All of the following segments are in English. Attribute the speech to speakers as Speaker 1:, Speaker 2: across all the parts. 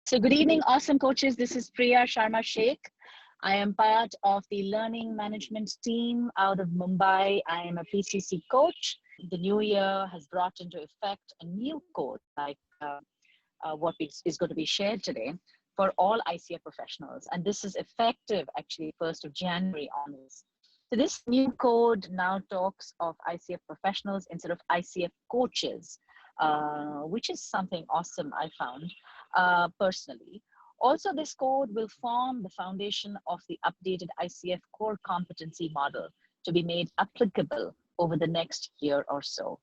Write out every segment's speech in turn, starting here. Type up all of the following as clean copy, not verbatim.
Speaker 1: So good evening, awesome coaches. This is Priya Sharma Sheikh. I am part of the learning management team out of Mumbai. I am a PCC coach. The new year has brought into effect a new code like what is going to be shared today for all ICF professionals. And this is effective actually 1st of January onwards. So this new code now talks of ICF professionals instead of ICF coaches, which is something awesome I found personally. Also, this code will form the foundation of the updated ICF core competency model to be made applicable over the next year or so.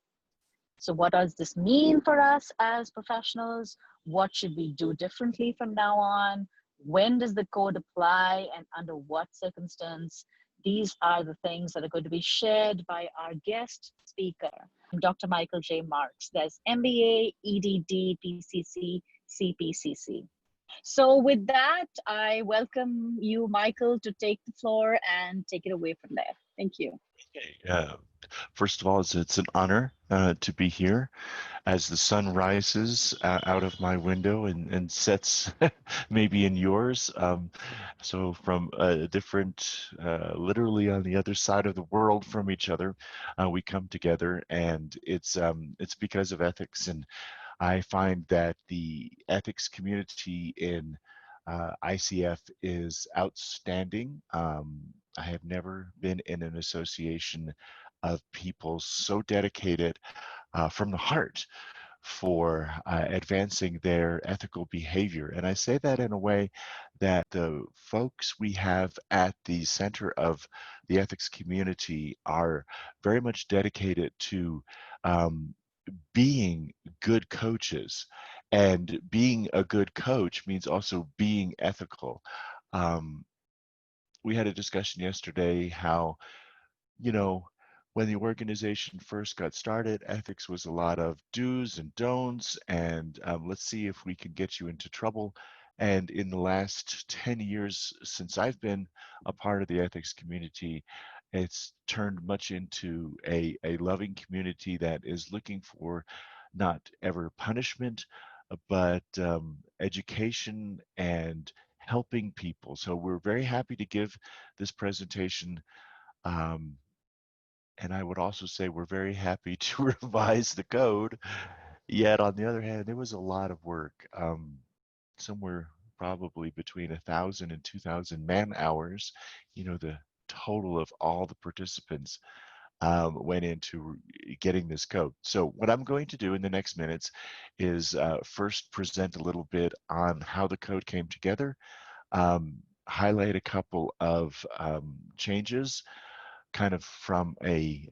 Speaker 1: So what does this mean for us as professionals? What should we do differently from now on? When does the code apply and under what circumstance? These are the things that are going to be shared by our guest speaker, Dr. Michael J. Marx. That's MBA, EDD, PCC, CPCC. So with that, I welcome you, Michael, to take the floor and take it away from there. Thank you.
Speaker 2: Okay. First of all, it's an honor to be here as the sun rises out of my window and sets maybe in yours. So from a different, literally on the other side of the world from each other, we come together, and it's because of ethics. And I find that the ethics community in ICF is outstanding. I have never been in an association of people so dedicated from the heart for advancing their ethical behavior. And I say that in a way that the folks we have at the center of the ethics community are very much dedicated to being good coaches. And being a good coach means also being ethical. We had a discussion yesterday how, when the organization first got started, ethics was a lot of do's and don'ts, and let's see if we can get you into trouble. And in the last 10 years since I've been a part of the ethics community, it's turned much into a loving community that is looking for not ever punishment, but education and helping people. So we're very happy to give this presentation. And I would also say we're very happy to revise the code. Yet on the other hand, it was a lot of work. Somewhere probably between 1,000 and 2,000 man hours. The total of all the participants went into getting this code. So what I'm going to do in the next minutes is first present a little bit on how the code came together, highlight a couple of changes kind of from a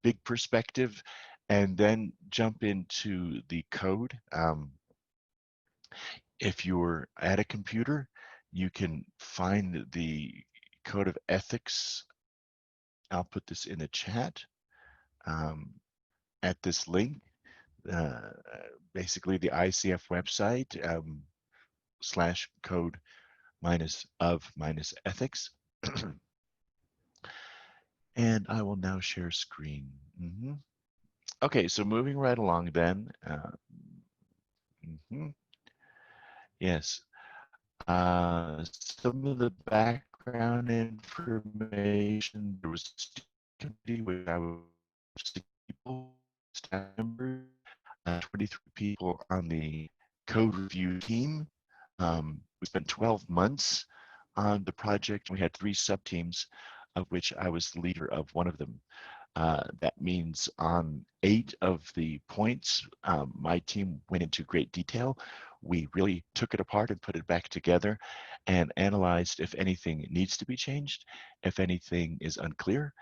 Speaker 2: big perspective, and then jump into the code. If you're at a computer, you can find the Code of Ethics. I'll put this in the chat at this link, basically the ICF website /code -of-ethics. And I will now share screen. Okay, so moving right along then. Yes. Some of the background information, there was a committee where I was 60 people, staff members, 23 people on the code review team. We spent 12 months on the project. We had 3 sub-teams, of which I was the leader of one of them. That means on 8 of the points, my team went into great detail. We really took it apart and put it back together and analyzed if anything needs to be changed, if anything is unclear,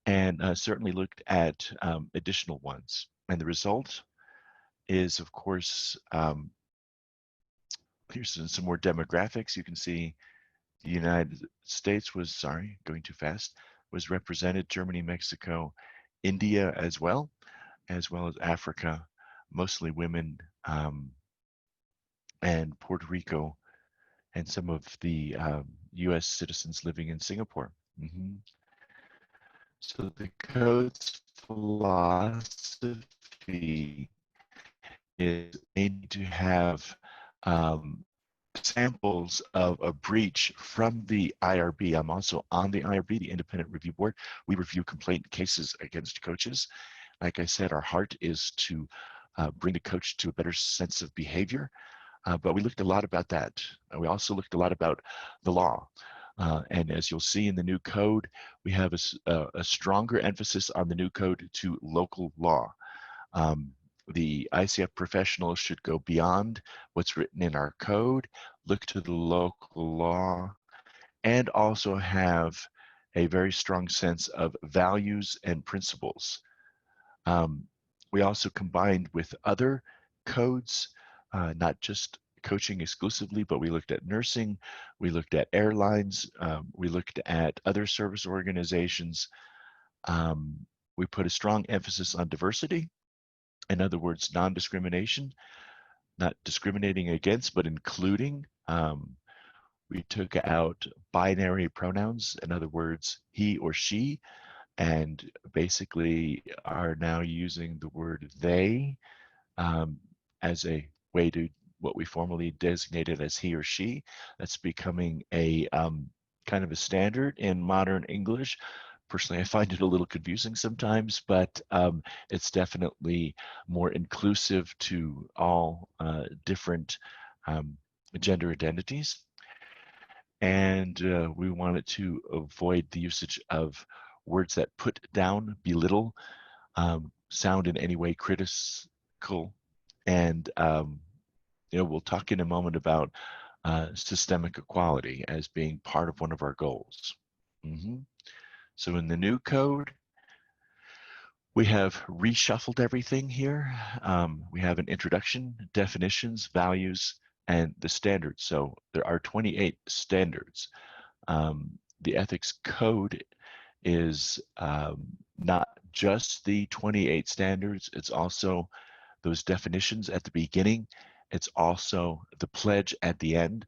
Speaker 2: and certainly looked at additional ones. And the result is, of course, here's some more demographics. You can see the United States was, going too fast, was represented, Germany, Mexico, India as well as Africa, mostly women, and Puerto Rico, and some of the US citizens living in Singapore. So the code's philosophy is aimed to have Examples of a breach from the IRB. I'm also on the IRB, the Independent Review Board. We review complaint cases against coaches. Like I said, our heart is to bring the coach to a better sense of behavior, but we looked a lot about that. We also looked a lot about the law. And as you'll see in the new code, we have a stronger emphasis on the new code to local law. The ICF Professionals should go beyond what's written in our code, look to the local law, and also have a very strong sense of values and principles. We also combined with other codes, not just coaching exclusively, but we looked at nursing, we looked at airlines, we looked at other service organizations. We put a strong emphasis on diversity. In other words, non-discrimination, not discriminating against, but including. We took out binary pronouns, in other words, he or she, and basically are now using the word they as a way to what we formerly designated as he or she. That's becoming a kind of a standard in modern English. Personally, I find it a little confusing sometimes, but it's definitely more inclusive to all different gender identities. And we wanted to avoid the usage of words that put down, belittle, sound in any way critical. And we'll talk in a moment about systemic equality as being part of one of our goals. So in the new code, we have reshuffled everything here. We have an introduction, definitions, values, and the standards. So there are 28 standards. The ethics code is not just the 28 standards, it's also those definitions at the beginning. It's also the pledge at the end.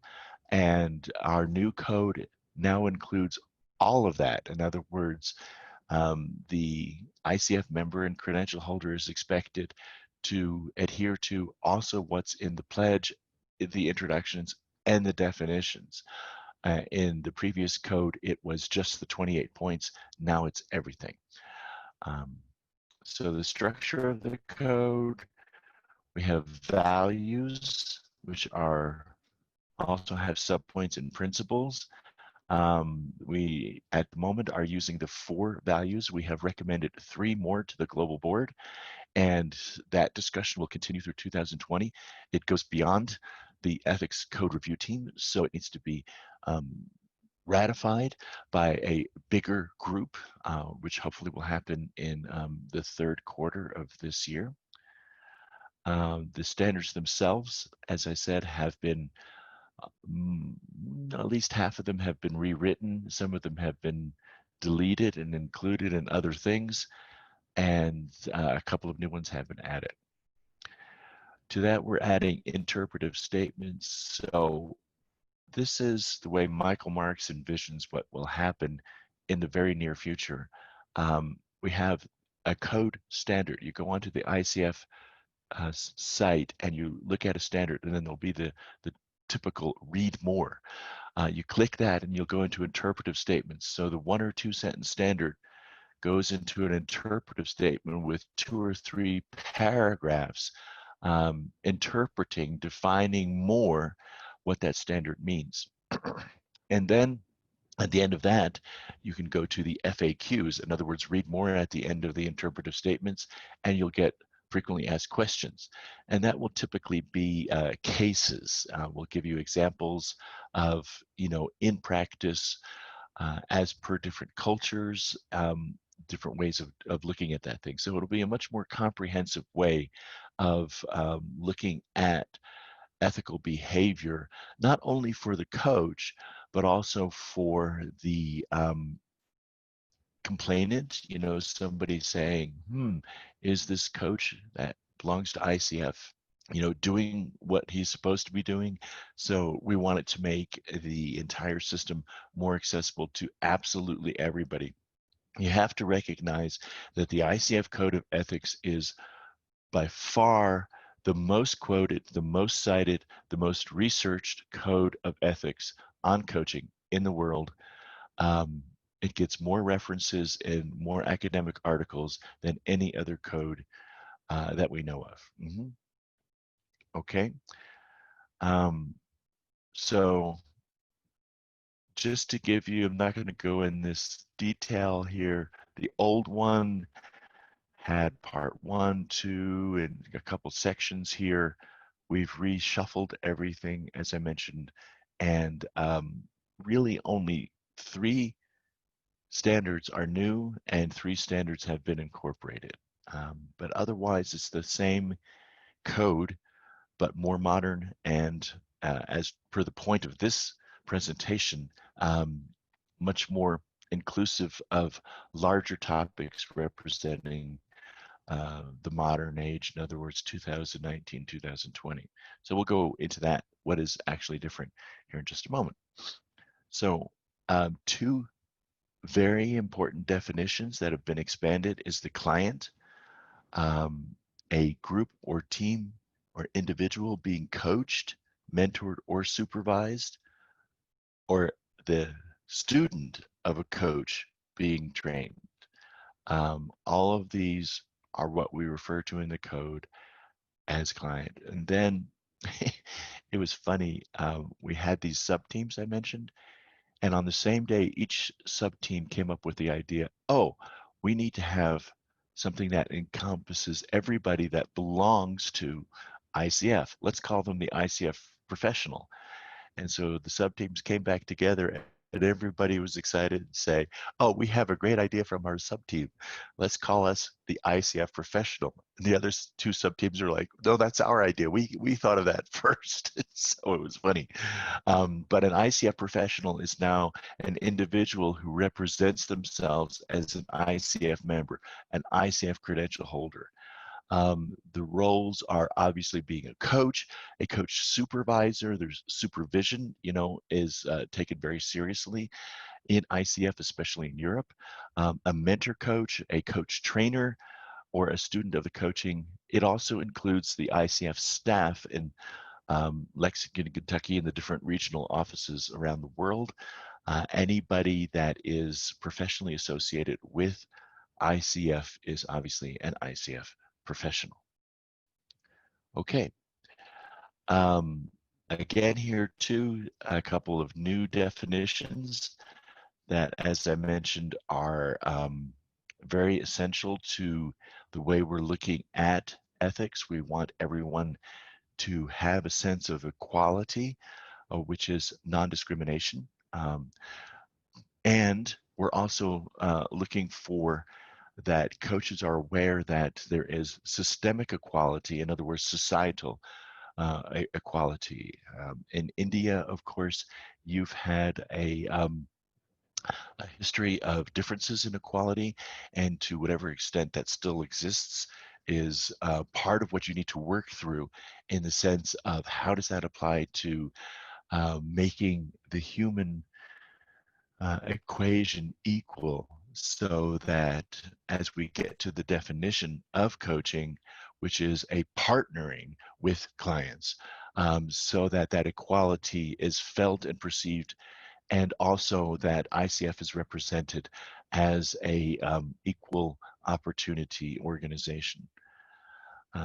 Speaker 2: And our new code now includes all of that. In other words, the ICF member and credential holder is expected to adhere to also what's in the pledge, the introductions, and the definitions. In the previous code, it was just the 28 points. Now it's everything. So the structure of the code, we have values, which are also have subpoints and principles. We, at the moment, are using the 4 values. We have recommended 3 more to the global board, and that discussion will continue through 2020. It goes beyond the ethics code review team, so it needs to be ratified by a bigger group, which hopefully will happen in the 3rd quarter of this year. The standards themselves, as I said, have been at least half of them have been rewritten. Some of them have been deleted and included in other things, and a couple of new ones have been added. To that, we're adding interpretive statements. So this is the way Michael Marx envisions what will happen in the very near future. We have a code standard. You go onto the ICF site and you look at a standard, and then there'll be the typical read more. You click that and you'll go into interpretive statements. So the 1 or 2 sentence standard goes into an interpretive statement with 2 or 3 paragraphs interpreting, defining more what that standard means. And then at the end of that, you can go to the FAQs. In other words, read more at the end of the interpretive statements, and you'll get frequently asked questions. And that will typically be cases. We'll give you examples of, in practice, as per different cultures, different ways of looking at that thing. So it'll be a much more comprehensive way of looking at ethical behavior, not only for the coach, but also for the complainant. Somebody saying, is this coach that belongs to ICF, doing what he's supposed to be doing? So we wanted to make the entire system more accessible to absolutely everybody. You have to recognize that the ICF Code of Ethics is by far the most quoted, the most cited, the most researched code of ethics on coaching in the world. It gets more references and more academic articles than any other code that we know of. Okay. So just to give you, I'm not going to go in this detail here. The old one had part 1, 2, and a couple sections here. We've reshuffled everything, as I mentioned, and really only 3 standards are new and 3 standards have been incorporated. But otherwise, it's the same code, but more modern, and as per the point of this presentation, much more inclusive of larger topics representing the modern age, in other words, 2019, 2020. So we'll go into that, what is actually different here in just a moment. So 2 very important definitions that have been expanded is the client, a group or team or individual being coached, mentored, or supervised, or the student of a coach being trained. All of these are what we refer to in the code as client. And then it was funny, we had these sub-teams I mentioned, and on the same day, each sub-team came up with the idea, oh, we need to have something that encompasses everybody that belongs to ICF. Let's call them the ICF Professional. And so the sub-teams came back together and everybody was excited to say, oh, we have a great idea from our sub-team. Let's call us the ICF Professional. And the other 2 sub-teams are like, no, that's our idea. We thought of that first. So it was funny. But an ICF Professional is now an individual who represents themselves as an ICF member, an ICF credential holder. The roles are obviously being a coach supervisor. There's supervision, is taken very seriously in ICF, especially in Europe. A mentor coach, a coach trainer, or a student of the coaching. It also includes the ICF staff in Lexington, Kentucky, and the different regional offices around the world. Anybody that is professionally associated with ICF is obviously an ICF professional. Okay. Again, here too, a couple of new definitions that, as I mentioned, are very essential to the way we're looking at ethics. We want everyone to have a sense of equality, which is non-discrimination. And we're also looking for that coaches are aware that there is systemic equality, in other words, societal equality. In India, of course, you've had a history of differences in equality, and to whatever extent that still exists is part of what you need to work through in the sense of how does that apply to making the human equation equal, so that as we get to the definition of coaching, which is a partnering with clients, so that that equality is felt and perceived, and also that ICF is represented as a equal opportunity organization.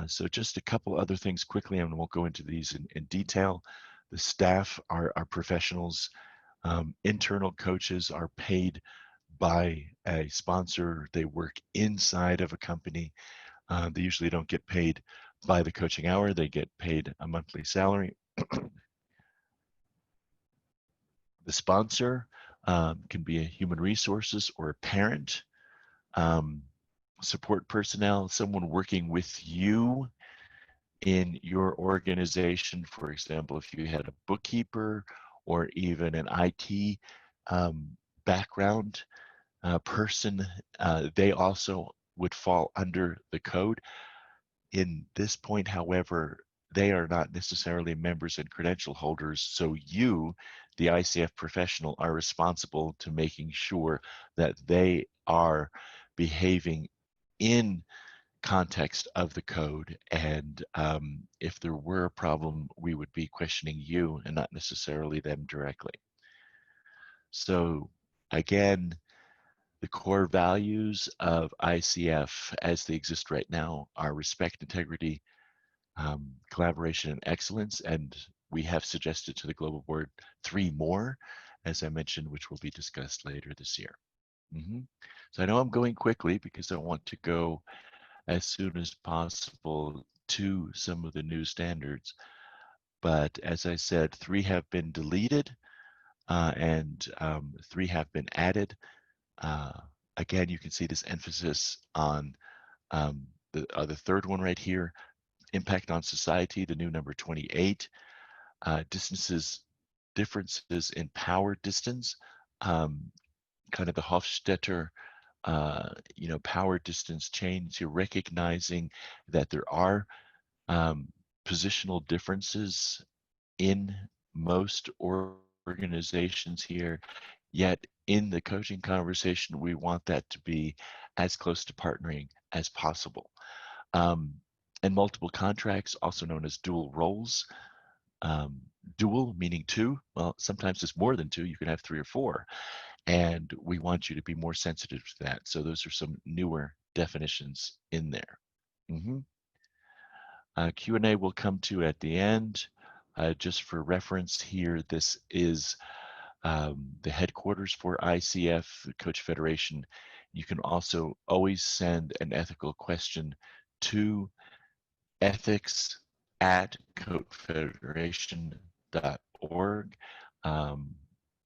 Speaker 2: So just a couple other things quickly, and we'll go into these in detail. The staff are professionals. Internal coaches are paid by a sponsor. They work inside of a company. They usually don't get paid by the coaching hour. They get paid a monthly salary. The sponsor can be a human resources or a parent, support personnel, someone working with you in your organization. For example, if you had a bookkeeper or even an IT background person, they also would fall under the code. In this point, however, they are not necessarily members and credential holders, so you, the ICF professional, are responsible to making sure that they are behaving in context of the code, and if there were a problem, we would be questioning you and not necessarily them directly. So again, the core values of ICF as they exist right now are respect, integrity, collaboration, and excellence. And we have suggested to the global board 3 more, as I mentioned, which will be discussed later this year. So I know I'm going quickly because I want to go as soon as possible to some of the new standards. But as I said, 3 have been deleted and 3 have been added. Again, you can see this emphasis on the third one right here, impact on society, the new number 28, differences in power distance, kind of the Hofstetter, power distance change. You're recognizing that there are positional differences in most organizations here, yet in the coaching conversation, we want that to be as close to partnering as possible. And multiple contracts, also known as dual roles. Dual meaning 2, well, sometimes it's more than 2, you can have 3 or 4. And we want you to be more sensitive to that. So those are some newer definitions in there. Q&A will come to at the end. Just for reference here, this is the headquarters for ICF, the Coach Federation. You can also always send an ethical question to ethics@coachfederation.org.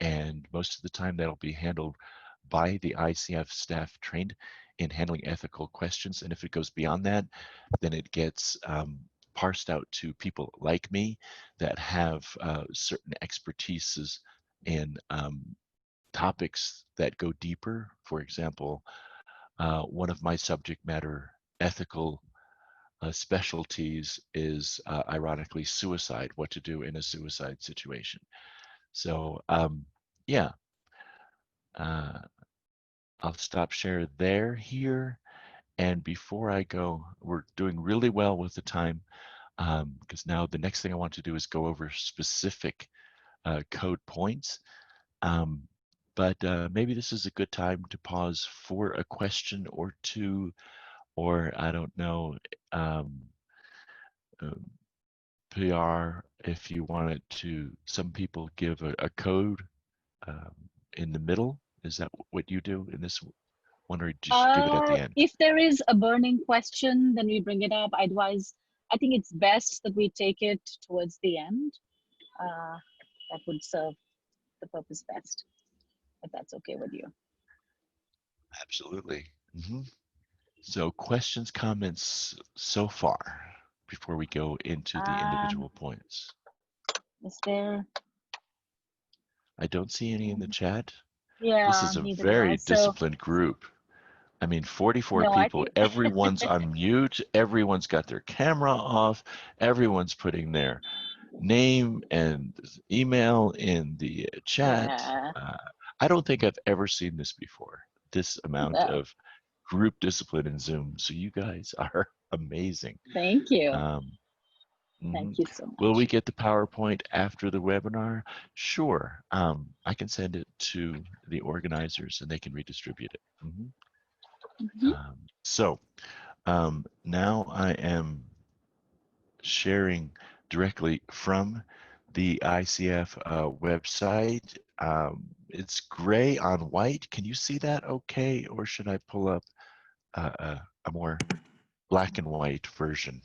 Speaker 2: And most of the time that'll be handled by the ICF staff trained in handling ethical questions. And if it goes beyond that, then it gets parsed out to people like me that have certain expertises in topics that go deeper. For example, one of my subject matter ethical specialties is ironically suicide, what to do in a suicide situation. So yeah, I'll stop share there here. And before I go, we're doing really well with the time, because now the next thing I want to do is go over specific code points. But maybe this is a good time to pause for a question or two, or I don't know, PR, if you wanted to, some people give a code in the middle. Is that what you do in this one, or just give it at the end?
Speaker 1: If there is a burning question, then we bring it up. Otherwise, I think it's best that we take it towards the end. That would serve the purpose best, if that's okay with you.
Speaker 2: Absolutely. So questions, comments so far before we go into the individual points?
Speaker 1: Is there?
Speaker 2: I don't see any in the chat.
Speaker 1: Yeah,
Speaker 2: this is a very disciplined group. I mean, 44 people, everyone's on mute, everyone's got their camera off, everyone's putting their name and email in the chat. I don't think I've ever seen this before, this amount of group discipline in Zoom. So you guys are amazing.
Speaker 1: Thank you. Thank you so much.
Speaker 2: Will we get the PowerPoint after the webinar? Sure. I can send it to the organizers and they can redistribute it. So now I am sharing directly from the ICF website. It's gray on white. Can you see that okay? Or should I pull up a more black and white version?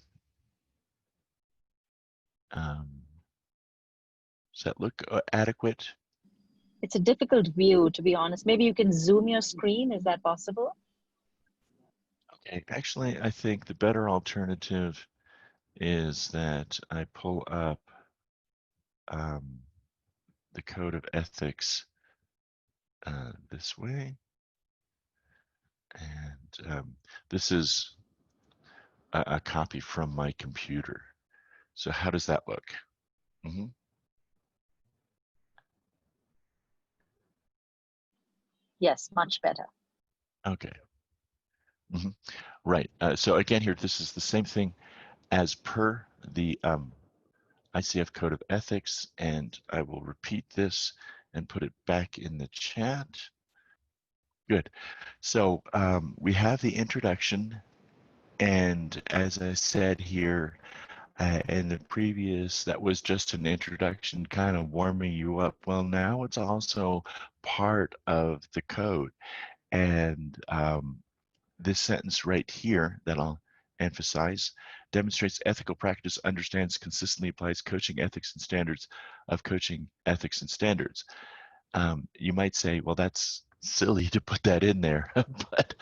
Speaker 2: Does that look adequate?
Speaker 1: It's a difficult view, to be honest. Maybe you can zoom your screen. Is that possible?
Speaker 2: Okay, actually, I think the better alternative is that I pull up the Code of Ethics this way. And this is a copy from my computer. So how does that look?
Speaker 1: Yes, much better.
Speaker 2: Okay. Right. So again, here, this is the same thing as per the ICF Code of Ethics, and I will repeat this and put it back in the chat. Good. So we have the introduction, and as I said here in the previous, that was just an introduction, kind of warming you up. Well, now it's also part of the code, and this sentence right here that I'll emphasize demonstrates ethical practice, understands, consistently applies coaching ethics and standards of coaching ethics and standards. You might say, well, that's silly to put that in there, but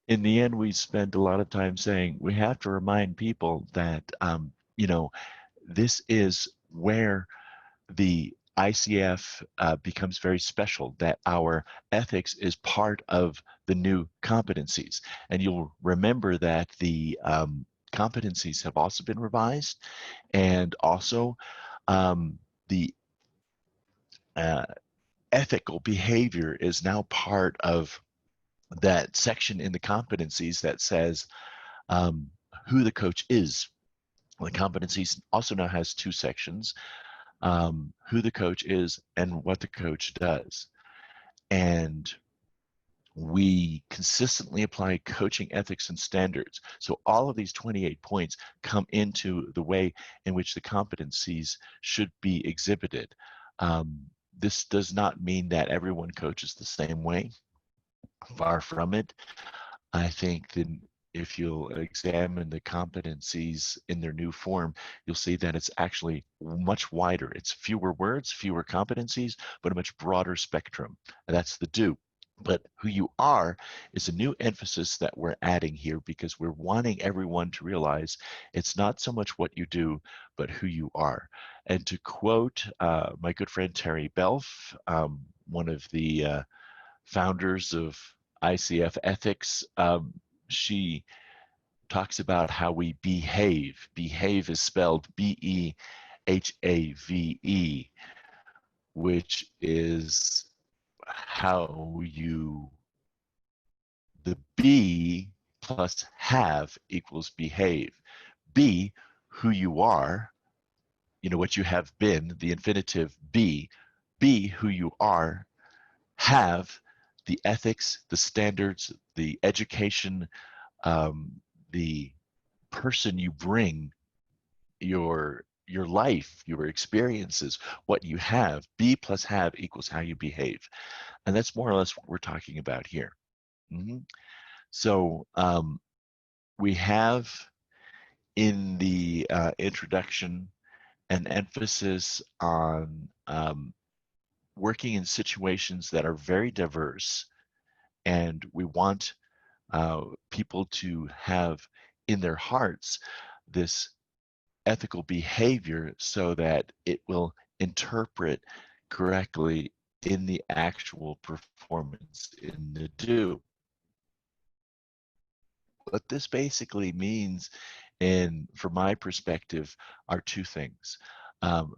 Speaker 2: in the end, we spend a lot of time saying we have to remind people that, you know, this is where the ICF becomes very special, that our ethics is part of the new competencies. And you'll remember that the competencies have also been revised, and also the ethical behavior is now part of that section in the competencies that says who the coach is. The competencies also now has two sections, who the coach is and what the coach does. And we consistently apply coaching ethics and standards. So all of these 28 points come into the way in which the competencies should be exhibited. This does not mean that everyone coaches the same way. Far from it. I think that if you'll examine the competencies in their new form, you'll see that it's actually much wider. It's fewer words, fewer competencies, but a much broader spectrum. And that's the do. But who you are is a new emphasis that we're adding here, because we're wanting everyone to realize it's not so much what you do, but who you are. And to quote my good friend Terry Belf, one of the founders of ICF Ethics, she talks about how we behave. Behave is spelled Behave, which is how you, the be plus have equals behave. Be who you are, you know, what you have been, the infinitive be who you are, have the ethics, the standards, the education, the person you bring, your life, your experiences, what you have. Be plus have equals how you behave. And that's more or less what we're talking about here. So we have in the introduction an emphasis on working in situations that are very diverse, and we want people to have in their hearts this ethical behavior so that it will interpret correctly in the actual performance, in the do. What this basically means, and from my perspective, are two things.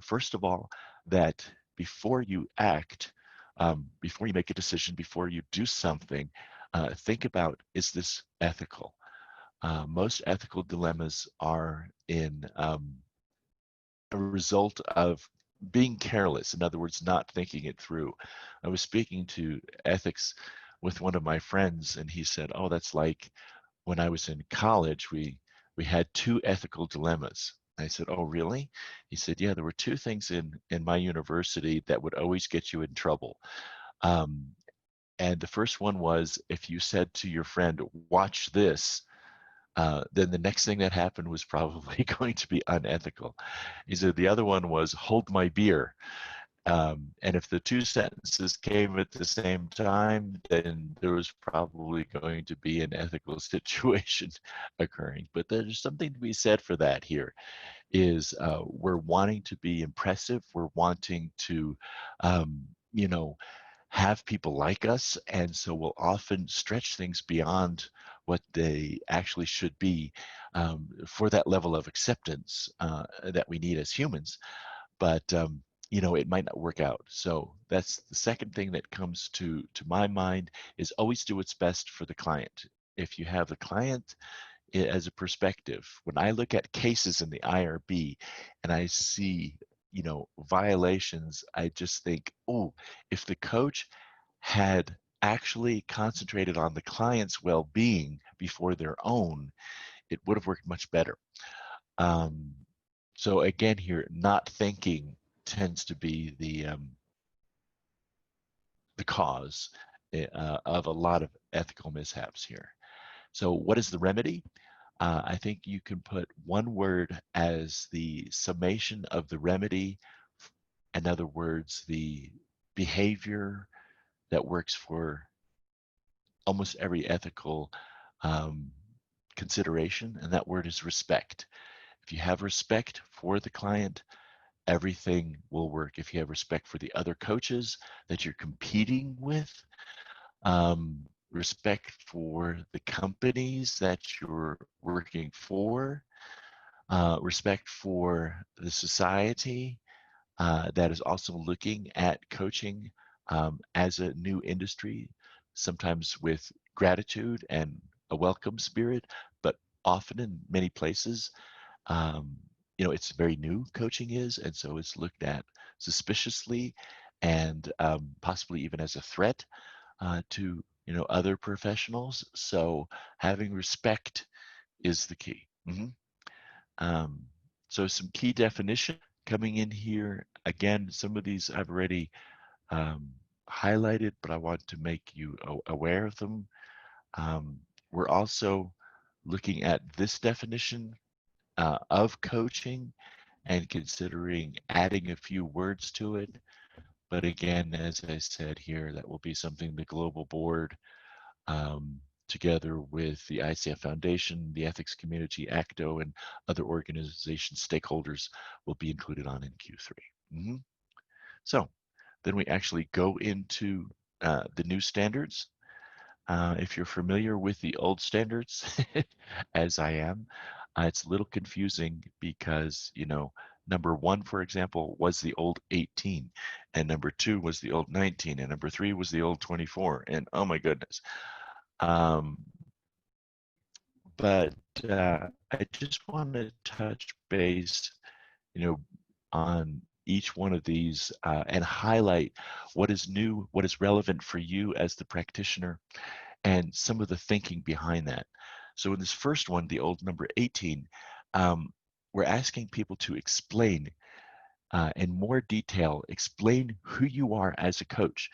Speaker 2: First of all, that before you act, before you make a decision, before you do something, think about, is this ethical? Most ethical dilemmas are in a result of being careless. In other words, not thinking it through. I was speaking to ethics with one of my friends, and he said, "Oh, that's like when I was in college. We had two ethical dilemmas." I said, "Oh, really?" He said, "Yeah, there were two things in my university that would always get you in trouble. And the first one was if you said to your friend, 'Watch this,' then the next thing that happened was probably going to be unethical." He said the other one was, "Hold my beer." And if the two sentences came at the same time, then there was probably going to be an ethical situation occurring. But there's something to be said for that here, is we're wanting to be impressive. We're wanting to, you know, have people like us, and so we'll often stretch things beyond what they actually should be, for that level of acceptance that we need as humans. But you know, it might not work out. So that's the second thing that comes to my mind, is always do what's best for the client. if you have the client as a perspective, when I look at cases in the IRB and I see, violations, I just think, oh, if the coach had actually concentrated on the client's well-being before their own, it would have worked much better. So again, here, not thinking tends to be the cause of a lot of ethical mishaps here. So what is the remedy? I think you can put one word as the summation of the remedy. In other words, the behavior that works for almost every ethical consideration, and that word is respect. If you have respect for the client, everything will work. If you have respect for the other coaches that you're competing with, respect for the companies that you're working for, respect for the society that is also looking at coaching as a new industry, sometimes with gratitude and a welcome spirit, but often in many places, it's very new, coaching is, and so it's looked at suspiciously and possibly even as a threat to other professionals. So having respect is the key. So some key definition coming in here. Again, some of these I've already highlighted, but I want to make you aware of them. We're also looking at this definition of coaching and considering adding a few words to it. But again, as I said here, that will be something the global board, together with the ICF Foundation, the ethics community, ACTO, and other organization stakeholders will be included on in Q3. So then we actually go into the new standards. If you're familiar with the old standards, as I am, it's a little confusing because, number 1, for example, was the old 18, and number 2 was the old 19, and number 3 was the old 24, and oh my goodness. But I just want to touch base, on each one of these and highlight what is new, what is relevant for you as the practitioner, and some of the thinking behind that. So in this first one, the old number 18, we're asking people to explain in more detail, explain who you are as a coach.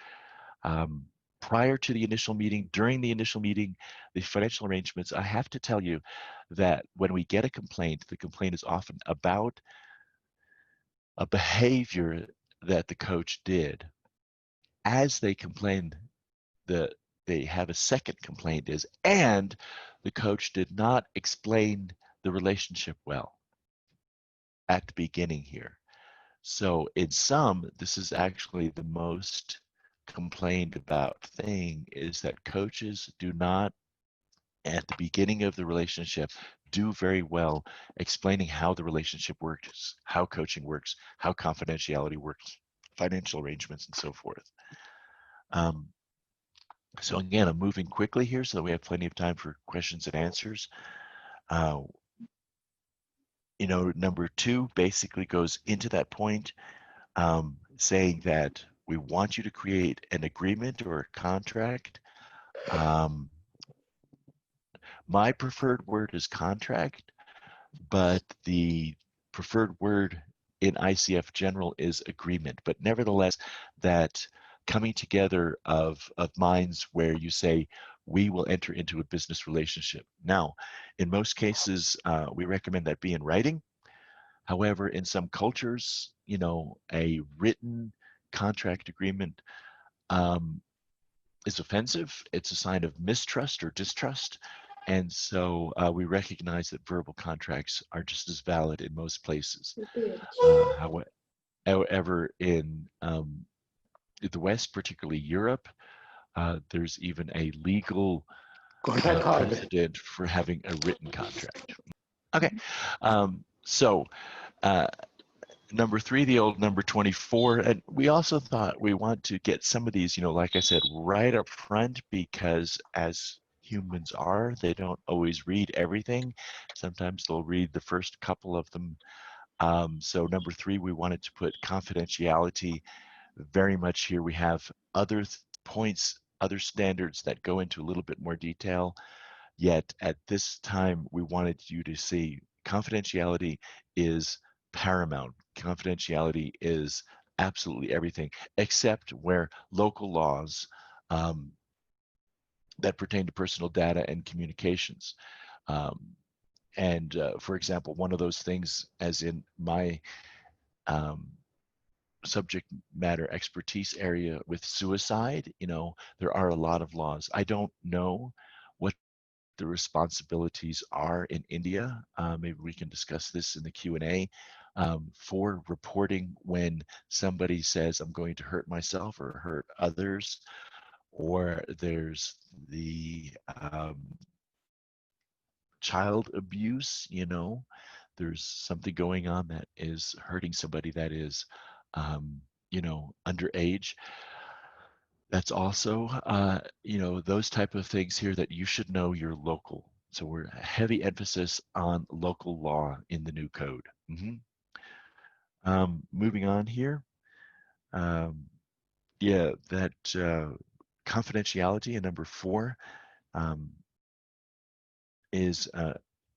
Speaker 2: Prior to the initial meeting, during the initial meeting, the financial arrangements, I have to tell you that when we get a complaint, the complaint is often about a behavior that the coach did. As they complain, they have a second complaint is, and the coach did not explain the relationship well at the beginning here. So in some, this is actually the most complained about thing, is that coaches do not, at the beginning of the relationship, do very well explaining how the relationship works, how coaching works, how confidentiality works, financial arrangements, and so forth. So again, I'm moving quickly here so that we have plenty of time for questions and answers. Number 2 basically goes into that point, saying that we want you to create an agreement or a contract. My preferred word is contract, but the preferred word in ICF general is agreement. But nevertheless, that coming together of minds where you say, we will enter into a business relationship. Now, in most cases, we recommend that be in writing. However, in some cultures, a written contract agreement is offensive. It's a sign of mistrust or distrust. And so we recognize that verbal contracts are just as valid in most places. However, in the West, particularly Europe, there's even a legal precedent for having a written contract. Okay, so number 3, the old number 24, and we also thought we want to get some of these, like I said, right up front, because as humans are. They don't always read everything. Sometimes they'll read the first couple of them. So number 3, we wanted to put confidentiality very much here. We have other points, other standards that go into a little bit more detail. Yet at this time, we wanted you to see confidentiality is paramount. Confidentiality is absolutely everything, except where local laws um, that pertain to personal data and communications. Um, and for example, one of those things, as in my um, subject matter expertise area with suicide, there are a lot of laws. I don't know what the responsibilities are in India. Maybe we can discuss this in the Q&A for reporting when somebody says, I'm going to hurt myself or hurt others, or there's the child abuse, there's something going on that is hurting somebody that is, underage. That's also, those type of things here that you should know your local. So we're heavy emphasis on local law in the new code. Moving on here. Um, yeah, that confidentiality in number 4 um, is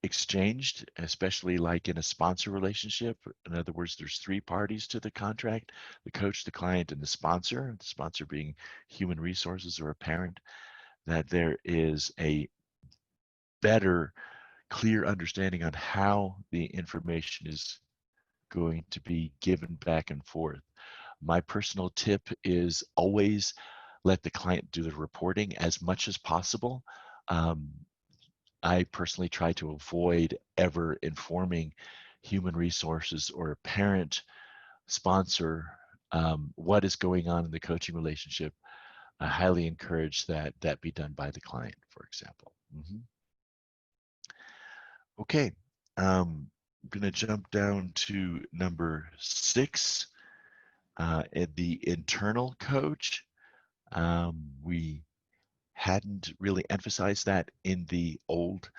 Speaker 2: exchanged, especially like in a sponsor relationship. In other words, there's 3 parties to the contract: the coach, the client, and the sponsor being human resources or a parent. That there is a better, clear understanding on how the information is going to be given back and forth. My personal tip is always let the client do the reporting as much as possible. Um, I personally try to avoid ever informing human resources or a parent sponsor what is going on in the coaching relationship. I highly encourage that that be done by the client, for example. Okay, I'm going to jump down to number 6, the internal coach. We hadn't really emphasized that in the old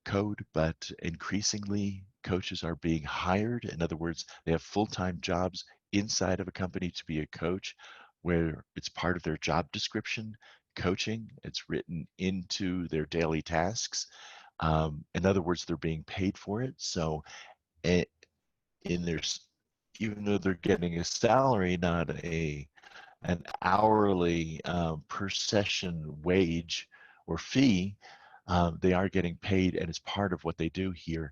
Speaker 2: code, but increasingly coaches are being hired. In other words, they have full-time jobs inside of a company to be a coach, where it's part of their job description, coaching. It's written into their daily tasks. In other words, they're being paid for it. So in their, even though they're getting a salary, not an hourly per session wage or fee, they are getting paid, and it's part of what they do here.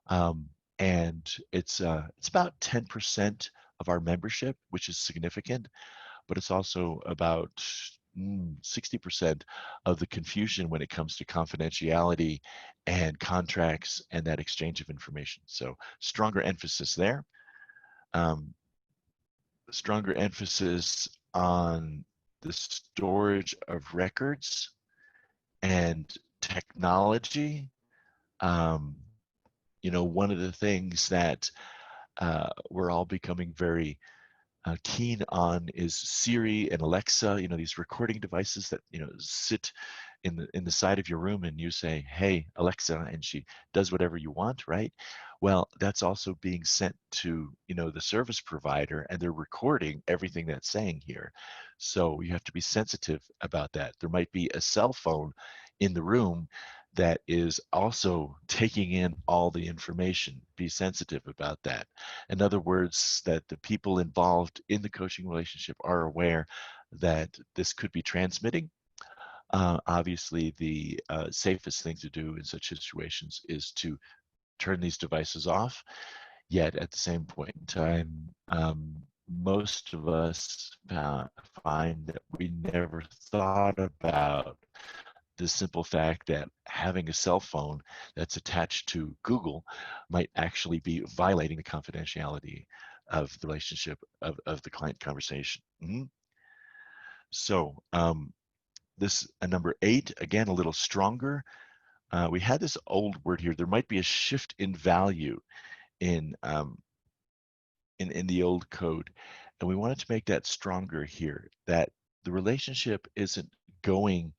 Speaker 2: And it's about 10% of our membership, which is significant, but it's also about 60% of the confusion when it comes to confidentiality and contracts and that exchange of information. So stronger emphasis there. Stronger emphasis on the storage of records and technology. Um, one of the things that we're all becoming very keen on is Siri and Alexa. These recording devices that sit in the side of your room, and you say, "Hey Alexa," and she does whatever you want, right? Well, that's also being sent to the service provider, and they're recording everything that's saying here. So you have to be sensitive about that. There might be a cell phone in the room that is also taking in all the information. Be sensitive about that. In other words, that the people involved in the coaching relationship are aware that this could be transmitting. Obviously, the safest thing to do in such situations is to turn these devices off. Yet at the same point in time, most of us find that we never thought about the simple fact that having a cell phone that's attached to Google might actually be violating the confidentiality of the relationship of the client conversation. So this number 8, again, a little stronger. We had this old word here. There might be a shift in value in the old code, and we wanted to make that stronger here. That the relationship isn't going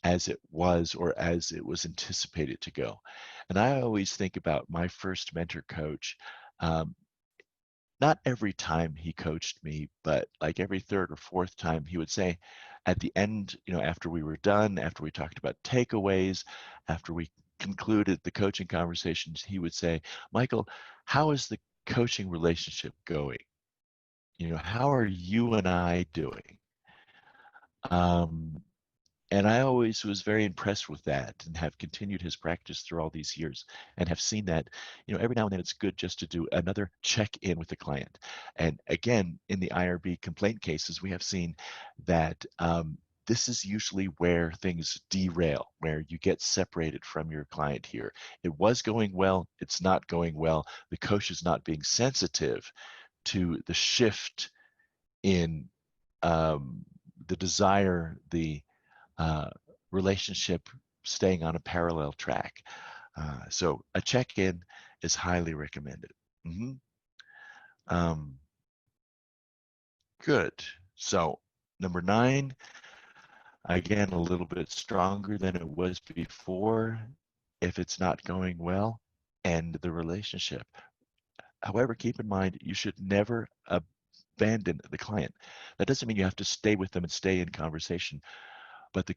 Speaker 2: as it was or as it was anticipated to go. And I always think about my first mentor coach. Um, not every time he coached me, but like every third or fourth time, he would say at the end, after we were done, after we talked about takeaways, after we concluded the coaching conversations, he would say, Michael, how is the coaching relationship going? How are you and I doing? Um, and I always was very impressed with that and have continued his practice through all these years and have seen that, every now and then it's good just to do another check-in with the client. And again, in the IRB complaint cases, we have seen that this is usually where things derail, where you get separated from your client here. It was going well, it's not going well. The coach is not being sensitive to the shift in the desire, the uh, relationship staying on a parallel track. So a check-in is highly recommended. Mm-hmm. Good. So number 9, again, a little bit stronger than it was before. If it's not going well, end the relationship. However, keep in mind, you should never abandon the client. That doesn't mean you have to stay with them and stay in conversation, but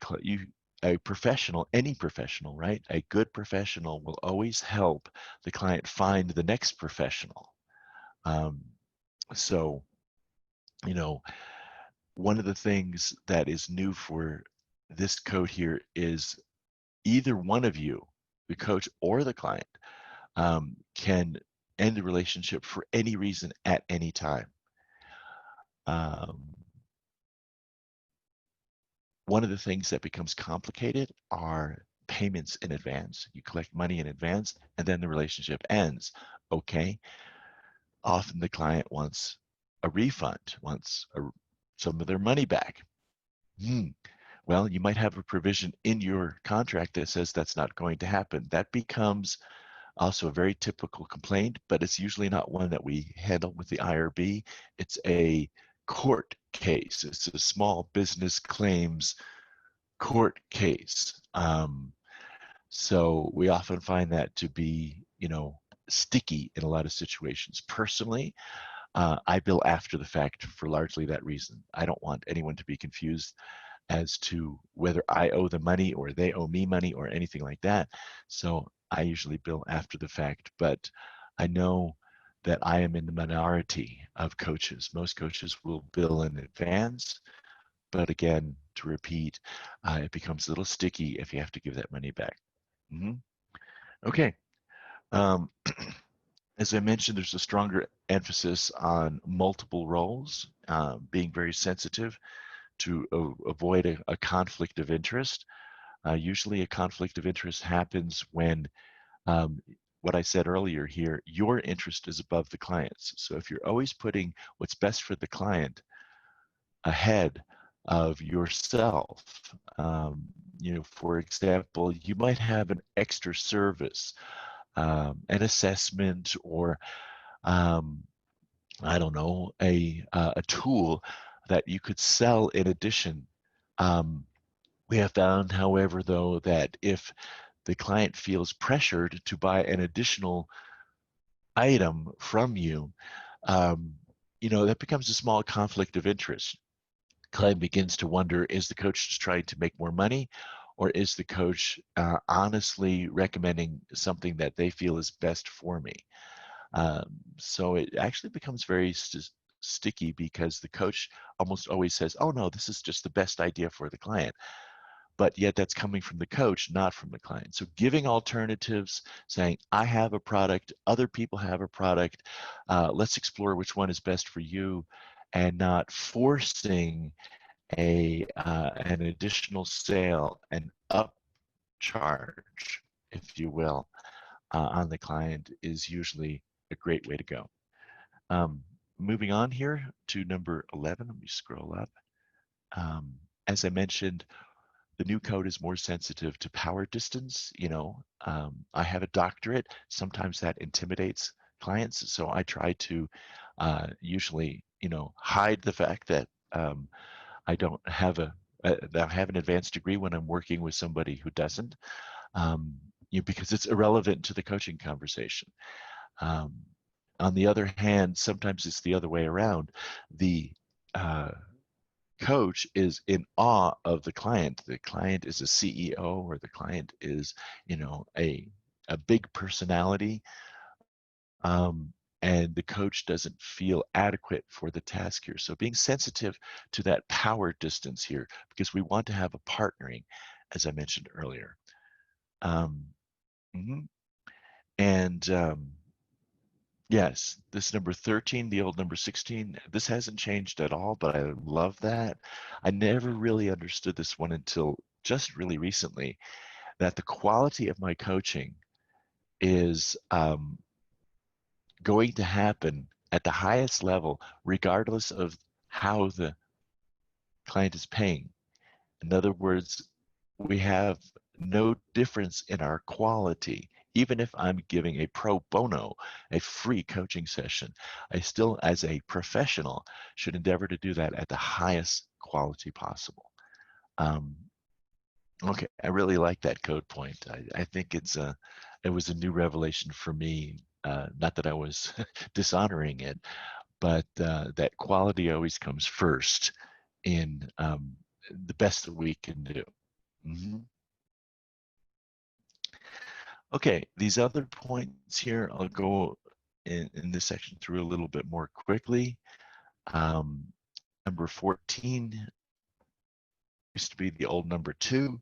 Speaker 2: a professional, any professional, right? A good professional will always help the client find the next professional. So, one of the things that is new for this code here is either one of you, the coach or the client, can end the relationship for any reason at any time. One of the things that becomes complicated are payments in advance. You collect money in advance and then the relationship ends. Okay. Often the client wants a refund, wants some of their money back. Well, you might have a provision in your contract that says that's not going to happen. That becomes also a very typical complaint, but it's usually not one that we handle with the IRB. It's a court case. It's a small business claims court case. So we often find that to be, sticky in a lot of situations. Personally, I bill after the fact for largely that reason. I don't want anyone to be confused as to whether I owe them money or they owe me money or anything like that. So I usually bill after the fact, but I know that I am in the minority of coaches. Most coaches will bill in advance, but again, to repeat, it becomes a little sticky if you have to give that money back. Mm-hmm. Okay. As I mentioned, there's a stronger emphasis on multiple roles, being very sensitive to avoid a conflict of interest. Usually a conflict of interest happens when what I said earlier here, your interest is above the client's. So if you're always putting what's best for the client ahead of yourself, for example, you might have an extra service, an assessment, or I don't know, a tool that you could sell in addition. We have found, however, though, that if the client feels pressured to buy an additional item from you, that becomes a small conflict of interest. Client begins to wonder, is the coach just trying to make more money, or is the coach honestly recommending something that they feel is best for me? So it actually becomes very sticky because the coach almost always says, oh no, this is just the best idea for the client. But yet that's coming from the coach, not from the client. So giving alternatives, saying, I have a product, other people have a product, let's explore which one is best for you, and not forcing an additional sale, an upcharge, if you will, on the client is usually a great way to go. Moving on here to number 11, let me scroll up. As I mentioned, the new code is more sensitive to power distance. I have a doctorate. Sometimes that intimidates clients. So I try to usually, hide the fact that I don't have a have an advanced degree when I'm working with somebody who doesn't, because it's irrelevant to the coaching conversation. Um, on the other hand, sometimes it's the other way around. The coach is in awe of the client. The client is a CEO, or the client is, a big personality, and the coach doesn't feel adequate for the task here. So being sensitive to that power distance here, because we want to have a partnering, as I mentioned earlier. Um, mhm. And yes, this number 13, the old number 16, this hasn't changed at all, but I love that. I never really understood this one until just really recently, that the quality of my coaching is going to happen at the highest level, regardless of how the client is paying. In other words, we have no difference in our quality. Even if I'm giving a pro bono, a free coaching session, I still, as a professional, should endeavor to do that at the highest quality possible. Okay, I really like that code point. I think it was a new revelation for me. Not that I was dishonoring it, but that quality always comes first in the best that we can do. Mhm. Okay, these other points here, I'll go in this section through a little bit more quickly. Number 14 used to be the old number 2.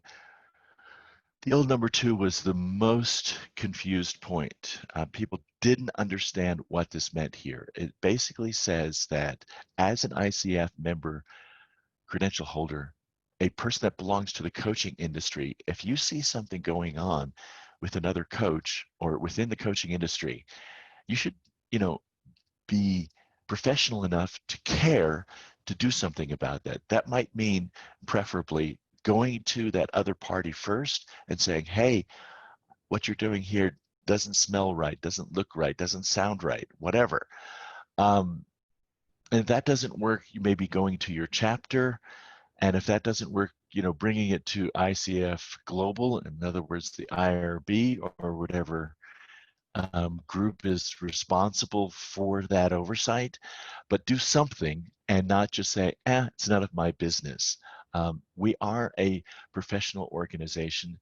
Speaker 2: The old number 2 was the most confused point. People didn't understand what this meant here. It basically says that as an ICF member credential holder, a person that belongs to the coaching industry, if you see something going on with another coach or within the coaching industry, you should, you know, be professional enough to care to do something about that. That might mean preferably going to that other party first and saying, hey, what you're doing here doesn't smell right, doesn't look right, doesn't sound right, whatever. And if that doesn't work, you may be going to your chapter. And if that doesn't work, bringing it to ICF Global, in other words, the IRB or whatever group is responsible for that oversight, but do something and not just say, it's none of my business. We are a professional organization,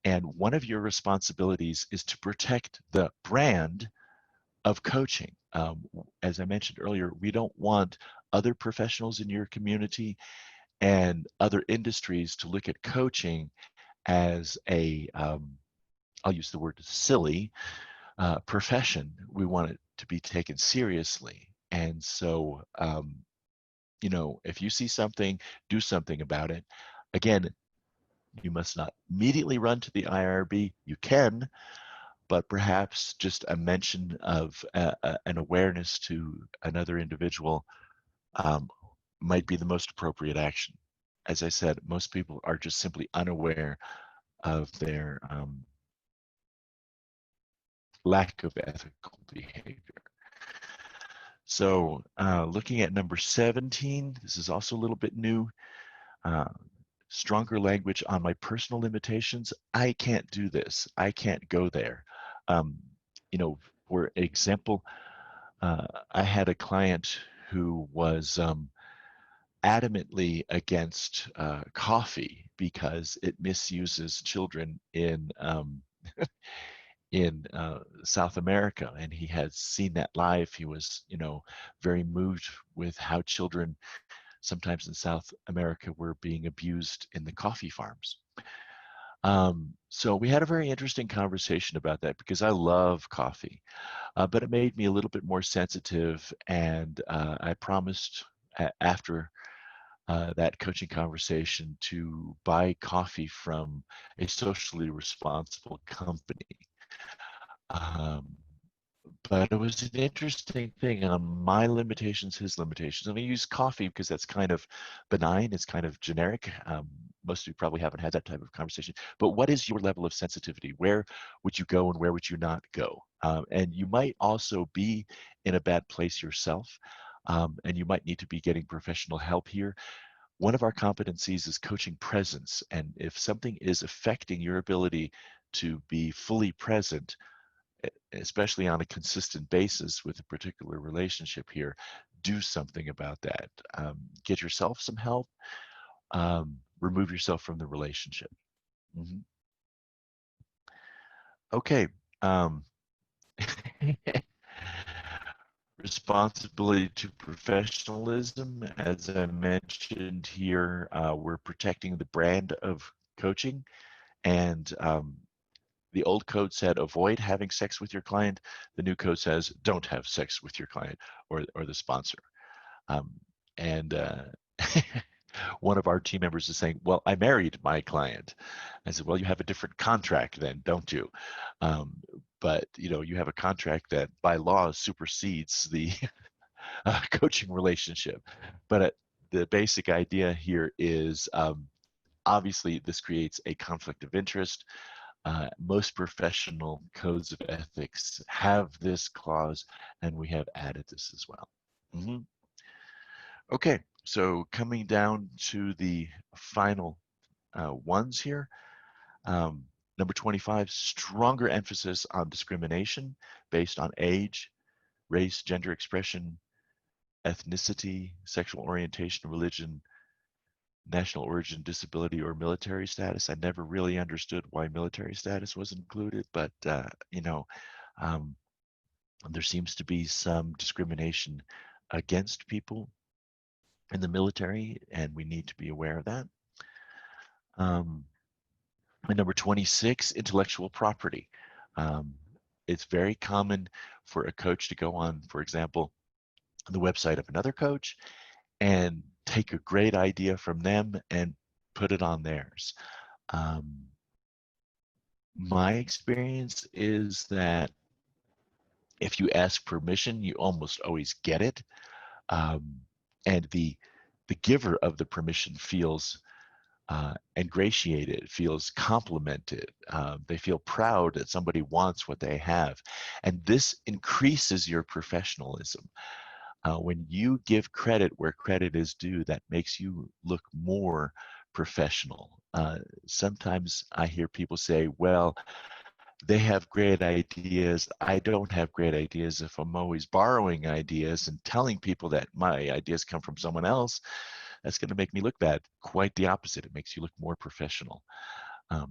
Speaker 2: and one of your responsibilities is to protect the brand of coaching. As I mentioned earlier, we don't want other professionals in your community and other industries to look at coaching as I'll use the word silly, profession. We want it to be taken seriously. And so, if you see something, do something about it. Again, you must not immediately run to the IRB. You can, but perhaps just a mention of an awareness to another individual um, might be the most appropriate action. As I said, most people are just simply unaware of their lack of ethical behavior. So looking at number 17, this is also a little bit new. Stronger language on my personal limitations. I can't do this. I can't go there. For example, I had a client who was adamantly against coffee because it misuses children in South America, and he had seen that live. He was, very moved with how children sometimes in South America were being abused in the coffee farms. So we had a very interesting conversation about that because I love coffee, but it made me a little bit more sensitive, and I promised after that coaching conversation to buy coffee from a socially responsible company. Um, but it was an interesting thing on my limitations, his limitations. And I use coffee because that's kind of benign, it's kind of generic. Most of you probably haven't had that type of conversation. But what is your level of sensitivity? Where would you go and where would you not go? And you might also be in a bad place yourself, and you might need to be getting professional help here. One of our competencies is coaching presence. And if something is affecting your ability to be fully present, especially on a consistent basis with a particular relationship here, do something about that. Get yourself some help. Remove yourself from the relationship. Mm-hmm. Okay. Responsibility to professionalism. As I mentioned here, we're protecting the brand of coaching. And the old code said avoid having sex with your client. The new code says don't have sex with your client or the sponsor. And one of our team members is saying, well, I married my client. I said, well, you have a different contract then, don't you? But you have a contract that by law supersedes the coaching relationship. But the basic idea here is obviously this creates a conflict of interest. Most professional codes of ethics have this clause, and we have added this as well. Mm-hmm. Okay, so coming down to the final ones here. Number 25, stronger emphasis on discrimination based on age, race, gender expression, ethnicity, sexual orientation, religion, national origin, disability, or military status. I never really understood why military status was included, but um, there seems to be some discrimination against people in the military, and we need to be aware of that. And number 26, intellectual property. It's very common for a coach to go on, for example, the website of another coach and take a great idea from them and put it on theirs. My experience is that if you ask permission, you almost always get it. And the giver of the permission feels ingratiated, feels complimented. They feel proud that somebody wants what they have. And this increases your professionalism. When you give credit where credit is due, that makes you look more professional. Sometimes I hear people say, well, they have great ideas. I don't have great ideas. If I'm always borrowing ideas and telling people that my ideas come from someone else, that's going to make me look bad. Quite the opposite. It makes you look more professional. And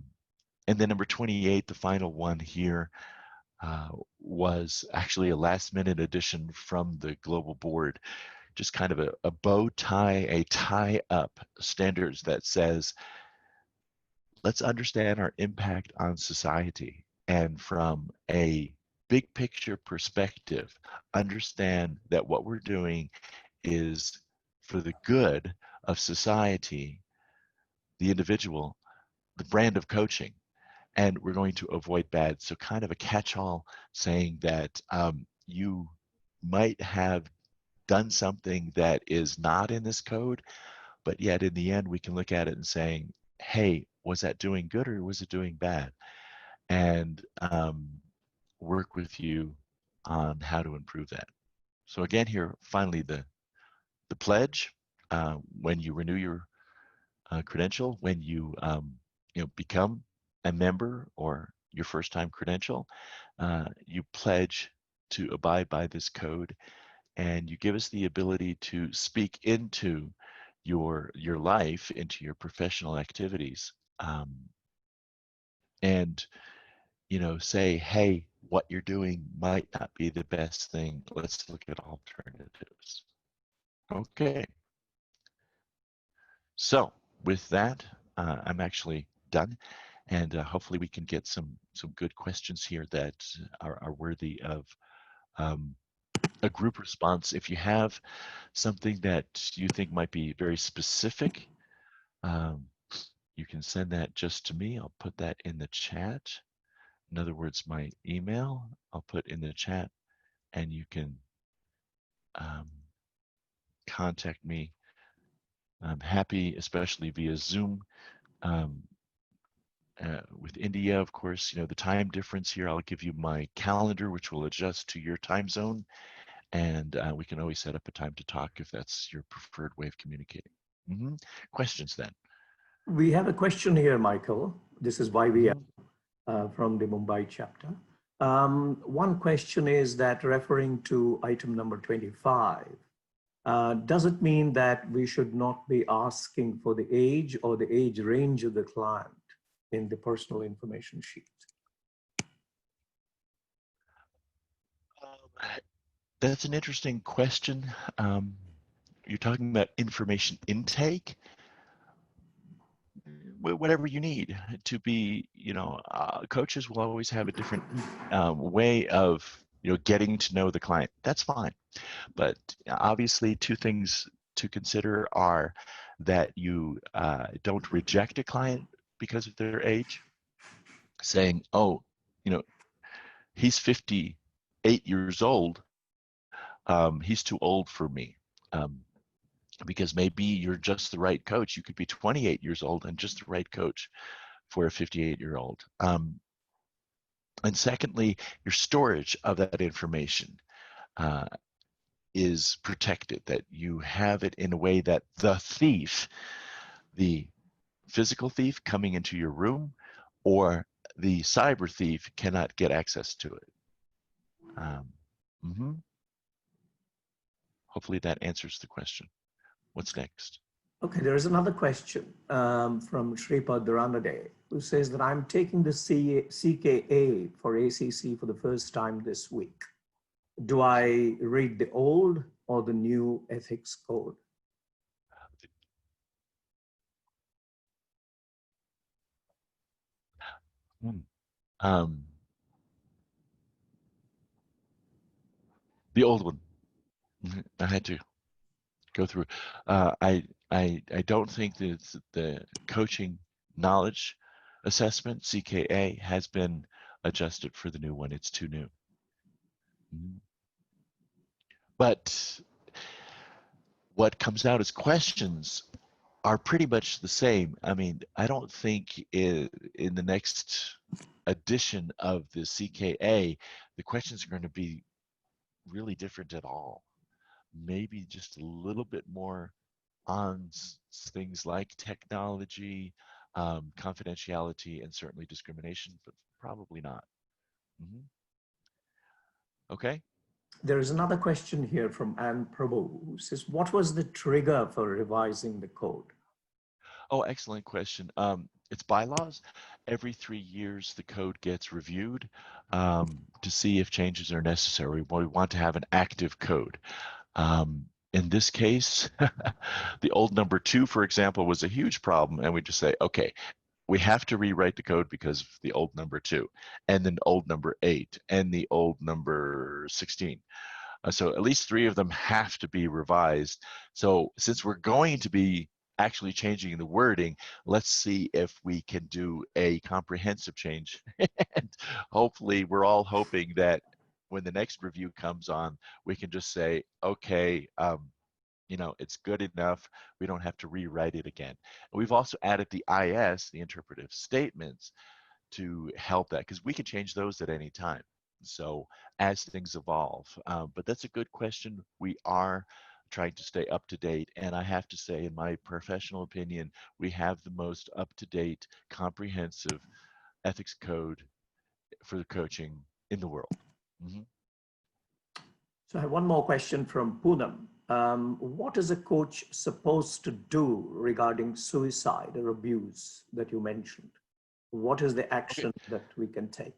Speaker 2: then number 28, the final one here, was actually a last minute addition from the global board, just kind of a bow tie, a tie up standards that says, let's understand our impact on society. And from a big picture perspective, understand that what we're doing is for the good of society, the individual, the brand of coaching, and we're going to avoid bad. So kind of a catch-all saying that you might have done something that is not in this code, but yet in the end we can look at it and saying, hey, was that doing good or was it doing bad? And work with you on how to improve that. So again here, finally, the pledge, when you renew your credential, when you become a member or your first time credential, you pledge to abide by this code, and you give us the ability to speak into your life, into your professional activities, and say, hey, what you're doing might not be the best thing. Let's look at alternatives. Okay. So with that, I'm actually done, and hopefully we can get some good questions here that are worthy of a group response. If you have something that you think might be very specific, you can send that just to me. I'll put that in the chat. In other words, my email, I'll put in the chat, and you can contact me. I'm happy, especially via Zoom. With India, of course, the time difference here, I'll give you my calendar, which will adjust to your time zone. And we can always set up a time to talk if that's your preferred way of communicating. Questions then?
Speaker 3: We have a question here, Michael. This is why we are from the Mumbai chapter. One question is that referring to item number 25, does it mean that we should not be asking for the age or the age range of the client in the personal information sheet?
Speaker 2: That's an interesting question. You're talking about information intake. Whatever you need to be, coaches will always have a different way of, getting to know the client. That's fine. But obviously, two things to consider are that you don't reject a client because of their age, saying, oh, he's 58 years old. He's too old for me. Because maybe you're just the right coach. You could be 28 years old and just the right coach for a 58-year-old. And secondly, your storage of that information is protected, that you have it in a way that the thief, the physical thief coming into your room, or the cyber thief cannot get access to it. Hopefully that answers the question. What's next?
Speaker 3: Okay, there is another question from Shripad Duranade, who says that I'm taking the CKA for ACC for the first time this week. Do I read the old or the new ethics code?
Speaker 2: The old one. I had to go through. I don't think that the coaching knowledge assessment, CKA, has been adjusted for the new one. It's too new. But what comes out as questions are pretty much the same. I mean, I don't think in the next edition of the CKA, the questions are going to be really different at all. Maybe just a little bit more on things like technology, confidentiality, and certainly discrimination, but probably not. Okay.
Speaker 3: There is another question here from Anne Prabhu, who says, what was the trigger for revising the code?
Speaker 2: Oh, excellent question. It's bylaws. Every 3 years, the code gets reviewed to see if changes are necessary. We want to have an active code. In this case, the old number 2, for example, was a huge problem. And we just say, okay, we have to rewrite the code because of the old number 2, and then old number 8, and the old number 16. So at least 3 of them have to be revised. So since we're going to be actually changing the wording, let's see if we can do a comprehensive change. And hopefully we're all hoping that when the next review comes on, we can just say, okay, it's good enough. We don't have to rewrite it again. We've also added the IS, the interpretive statements, to help that, because we can change those at any time. So as things evolve, but that's a good question. We are trying to stay up to date, and I have to say, in my professional opinion, we have the most up-to-date, comprehensive ethics code for the coaching in the world.
Speaker 3: So I have one more question from Poonam. What is a coach supposed to do regarding suicide or abuse that you mentioned? What is the action that we can take?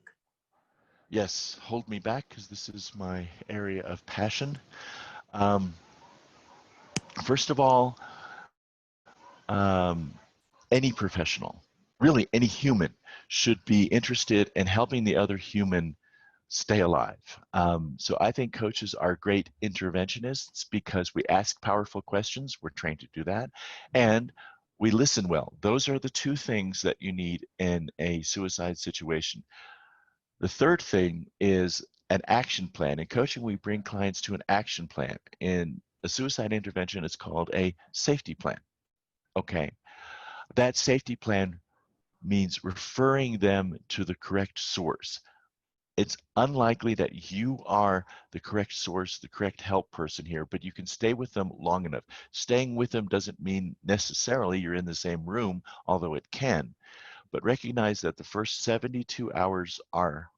Speaker 2: Yes, hold me back, because this is my area of passion. First of all, any professional, really any human, should be interested in helping the other human stay alive. So I think coaches are great interventionists because we ask powerful questions. We're trained to do that. And we listen well. Those are the 2 things that you need in a suicide situation. The third thing is an action plan. In coaching, we bring clients to an action plan. In a suicide intervention, it's called a safety plan. Okay. That safety plan means referring them to the correct source. it's unlikely that you are the correct source, the correct help person here, but you can stay with them long enough. Staying with them doesn't mean necessarily you're in the same room, although it can. But recognize that the first 72 hours are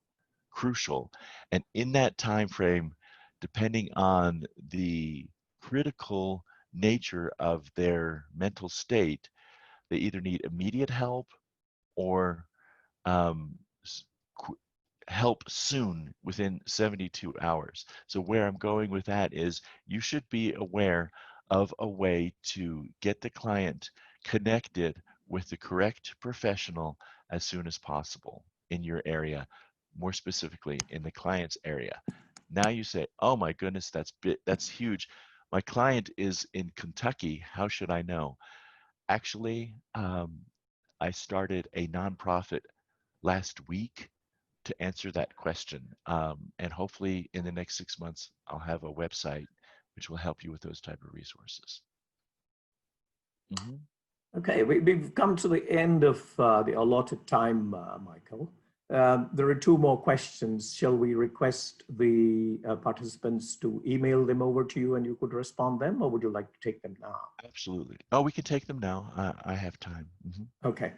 Speaker 2: crucial. And in that time frame, depending on the critical nature of their mental state, they either need immediate help or um, help soon within 72 hours. So where I'm going with that is you should be aware of a way to get the client connected with the correct professional as soon as possible in your area, more specifically in the client's area. Now you say, oh my goodness, that's huge. My client is in Kentucky. How should I know? Actually, I started a nonprofit last week to answer that question. And hopefully in the next 6 months, I'll have a website which will help you with those type of resources. Mm-hmm.
Speaker 3: Okay, we've come to the end of the allotted time, Michael. There are two more questions. Shall we request the participants to email them over to you and you could respond them, or would you like to take them now?
Speaker 2: Absolutely. Oh, we can take them now. I have time. Mm-hmm.
Speaker 3: Okay.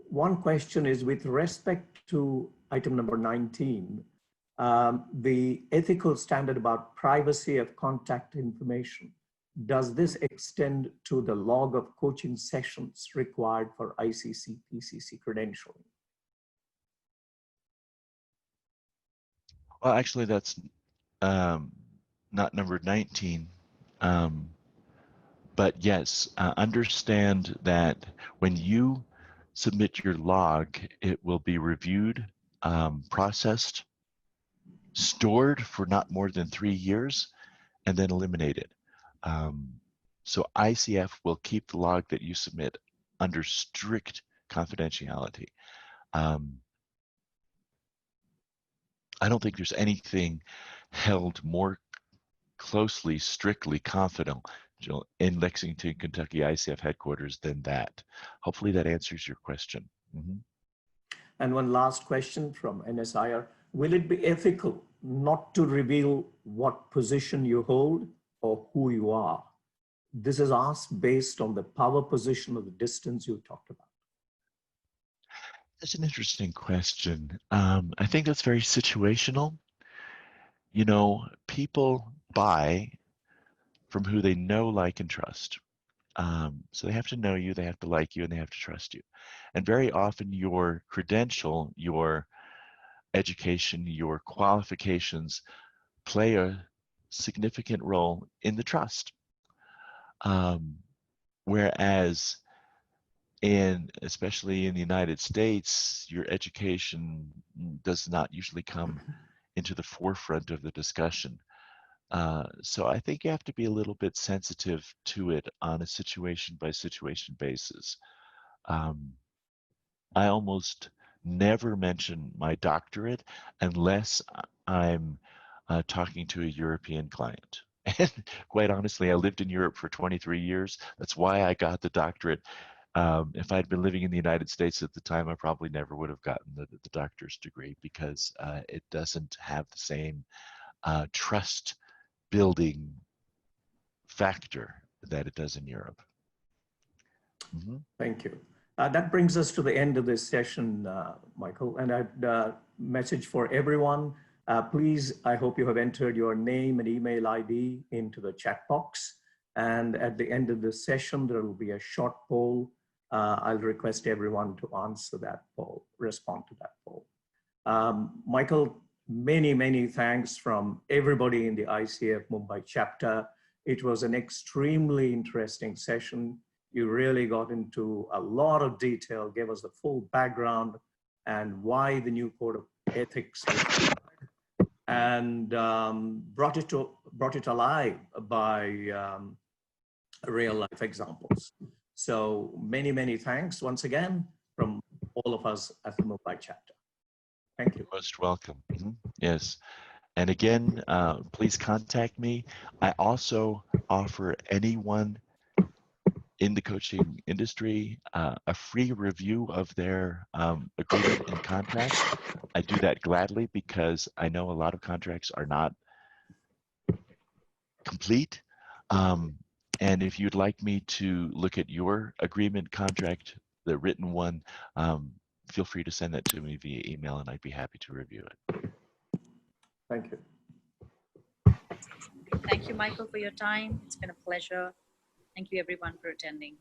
Speaker 3: One question is with respect to item number 19, the ethical standard about privacy of contact information. Does this extend to the log of coaching sessions required for ICC, PCC credentialing?
Speaker 2: Well, actually, that's not number 19. But yes, understand that when you submit your log, it will be reviewed, processed, stored for not more than 3 years, and then eliminated. So ICF will keep the log that you submit under strict confidentiality. I don't think there's anything held more closely, strictly confidential in Lexington, Kentucky ICF headquarters than that. Hopefully that answers your question. Mm-hmm.
Speaker 3: And one last question from NSIR. Will it be ethical not to reveal what position you hold or who you are? This is asked based on the power position of the distance you talked about.
Speaker 2: That's an interesting question. I think that's very situational. You know, people buy from who they know, like, and trust. So they have to know you, they have to like you, and they have to trust you. And very often your credential, your education, your qualifications play a significant role in the trust. Whereas especially in the United States, your education does not usually come into the forefront of the discussion. So I think you have to be a little bit sensitive to it on a situation by situation basis. I almost never mention my doctorate unless I'm talking to a European client. And quite honestly, I lived in Europe for 23 years. That's why I got the doctorate. If I'd been living in the United States at the time, I probably never would have gotten the doctor's degree because it doesn't have the same trust building factor that it does in Europe. Mm-hmm.
Speaker 3: Thank you. That brings us to the end of this session, Michael. And I'd message for everyone. Please, I hope you have entered your name and email ID into the chat box. And at the end of the session, there will be a short poll. I'll request everyone to answer that poll, respond to that poll. Michael, many, many thanks from everybody in the ICF Mumbai chapter. It was an extremely interesting session. You really got into a lot of detail, gave us the full background and why the new Code of Ethics was required, and brought it alive by real life examples. So many, many thanks once again from all of us at the Mumbai chapter. Thank you.
Speaker 2: You're most welcome. Mm-hmm. Yes. And again, please contact me. I also offer anyone in the coaching industry, a free review of their agreement and contract. I do that gladly because I know a lot of contracts are not complete. And if you'd like me to look at your agreement contract, the written one, feel free to send that to me via email and I'd be happy to review it.
Speaker 3: Thank you.
Speaker 1: Thank you, Michael, for your time. It's been a pleasure. Thank you, everyone, for attending.